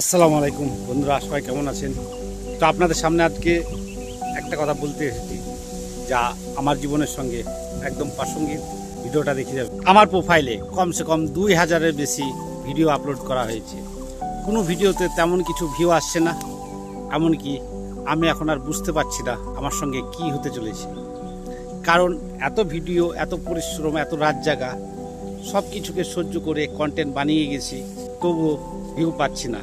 আসসালামু আলাইকুম বন্ধুরা, সবাই কেমন আছেন? তো আপনাদের সামনে আজকে একটা কথা বলতে এসেছি, যা আমার জীবনের সঙ্গে একদম প্রাসঙ্গিক। ভিডিওটা দেখে যাবে। আমার প্রোফাইলে কমসে কম 2000-এর বেশি ভিডিও আপলোড করা হয়েছে। কোনো ভিডিওতে তেমন কিছু ভিউ আসছে না, এমনকি আমি এখন আর বুঝতে পারছি না আমার সঙ্গে কি হতে চলেছে। কারণ এত ভিডিও, এত পরিশ্রম, এত রাত জাগা, সব কিছুকে সহ্য করে কন্টেন্ট বানিয়ে গেছি, তবুও ভিউ পাচ্ছি না।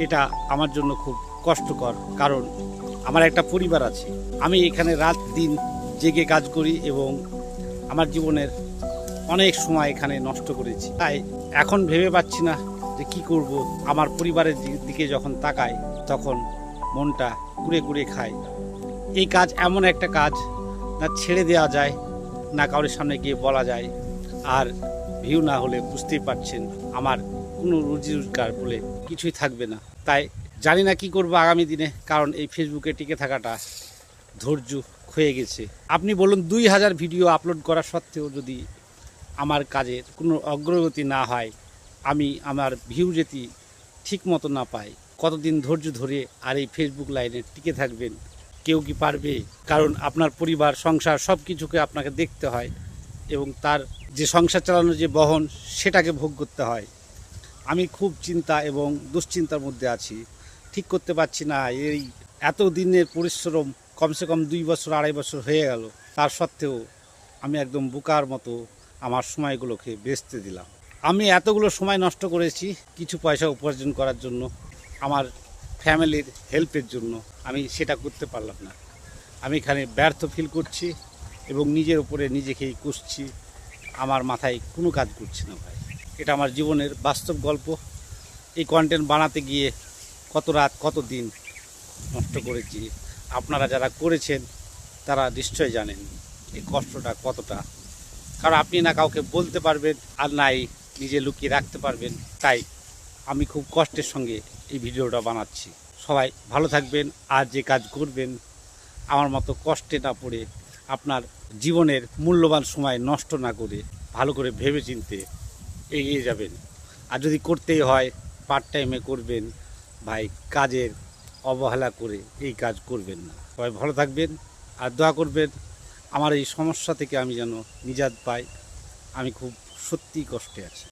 এটা আমার জন্য খুব কষ্টকর, কারণ আমার একটা পরিবার আছে। আমি এখানে রাত দিন জেগে কাজ করি এবং আমার জীবনের অনেক সময় এখানে নষ্ট করেছি। তাই এখন ভেবে পাচ্ছি না যে কি করব। আমার পরিবারের দিকে যখন তাকাই তখন মনটা কুড়ে কুড়ে খায়। এই কাজ এমন একটা কাজ, না ছেড়ে দেওয়া যায়, না কারোর সামনে গিয়ে বলা যায়। আর ভিউ না হলে বুঝতেই পারছেন আমার কোনো রুজি রোজগার বলে কিছুই থাকবে না। তাই জানি না কি করব আগামী দিনে, কারণ এই ফেসবুকে টিকে থাকাটা ধৈর্য ক্ষয়ে গেছে। আপনি বলুন, 2000 ভিডিও আপলোড করা সত্ত্বেও যদি আমার কাজের কোনো অগ্রগতি না হয়, আমি আমার ভিউ যদি ঠিক মতো না পাই, কতদিন ধৈর্য ধরে আর এই ফেসবুক লাইনে টিকে থাকবেন? কেউ কি পারবে? কারণ আপনার পরিবার, সংসার সব কিছুকে আপনাকে দেখতে হয় এবং তার যে সংসার চালানোর যে বহন, সেটাকে ভোগ করতে হয়। আমি খুব চিন্তা এবং দুশ্চিন্তার মধ্যে আছি। ঠিক করতে পারছি না। এই এত দিনের পরিশ্রম, কমসে কম 2 বছর 2.5 বছর হয়ে গেল, তার সত্ত্বেও আমি একদম বোকার মতো আমার সময়গুলোকে বেচতে দিলাম। আমি এতগুলো সময় নষ্ট করেছি কিছু পয়সা উপার্জন করার জন্য, আমার ফ্যামিলির হেল্পের জন্য। আমি সেটা করতে পারলাম না। আমি এখানে ব্যর্থ ফিল করছি এবং নিজের উপরে নিজেকেই কুষছি। আমার মাথায় কোনো কাজ করছে না ভাই। এটা আমার জীবনের বাস্তব গল্প। এই কন্টেন্ট বানাতে গিয়ে কত রাত, কত দিন নষ্ট করেছি। আপনারা যারা করেছেন তারা নিশ্চয় জানেন এই কষ্টটা কতটা। কারণ আপনি না কাউকে বলতে পারবেন, আর নাই নিজে লুকিয়ে রাখতে পারবেন। তাই আমি খুব কষ্টের সঙ্গে এই ভিডিওটা বানাচ্ছি। সবাই ভালো থাকবেন, আর যে কাজ করবেন আমার মতো কষ্টে না পড়ে, আপনার জীবনের মূল্যবান সময় নষ্ট না করে ভালো করে ভেবেচিন্তে এগিয়ে যাবেন। আর যদি করতেই হয় পার্ট টাইমে করবেন ভাই, কাজের অবহেলা করে এই কাজ করবেন না। সবাই ভালো থাকবেন আর দোয়া করবেন আমার এই সমস্যা থেকে আমি যেন নিজাত পাই। আমি খুব সত্যিই কষ্টে আছি।